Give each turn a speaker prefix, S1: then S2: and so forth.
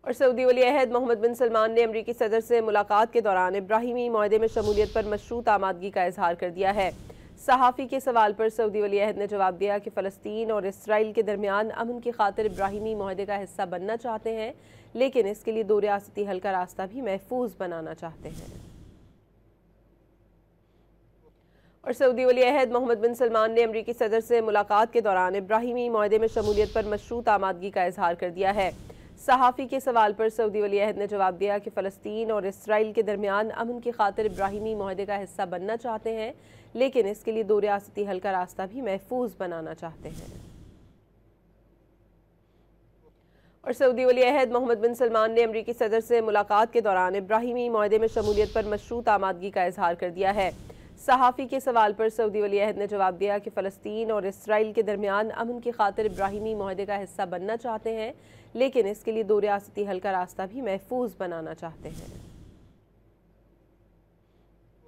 S1: और सऊदी वली अहद मोहम्मद बिन सलमान ने अमरीकी सदर से मुलाकात के दौरान इब्राहिमी माहदे में शमूलियत पर मशरूत आमादगी का इजहार कर दिया है। सहाफ़ी के सवाल पर सऊदी वली अहद ने जवाब दिया कि फ़लस्तीन और इसराइल के दरमियान अमन की खातिर इब्राहिमी माहदे का हिस्सा बनना चाहते हैं, लेकिन इसके लिए दो रियासती हल का रास्ता भी महफूज बनाना चाहते हैं। और सऊदी वली अहद मोहम्मद बिन सलमान ने अमरीकी सदर से मुलाकात के दौरान इब्राहिमी माहदे में शमूलियत पर मशरूत आमादगी का इजहार कर दिया है। सहाफ़ी के सवाल पर सऊदी वली अहद ने जवाब दिया कि फ़लस्तीन और इसराइल के दरमियान अमन की खातिर इब्राहिमी माहदे का हिस्सा बनना चाहते हैं, लेकिन इसके लिए दो रियासती हल का रास्ता भी महफूज बनाना चाहते हैं। और सऊदी वली अहद मोहम्मद बिन सलमान ने अमरीकी सदर से मुलाकात के दौरान इब्राहिमी माहदे में शमूलियत पर मशरूत आमादगी का इजहार कर दिया है। सहाफ़ी के सवाल पर सऊदी वली अहद ने जवाब दिया कि फ़लस्तीन और इसराइल के दरमियान अमन की खातिर इब्राहिमी माहदे का हिस्सा बनना चाहते हैं, लेकिन इसके लिए दो रियासती हल का रास्ता भी महफूज बनाना चाहते हैं।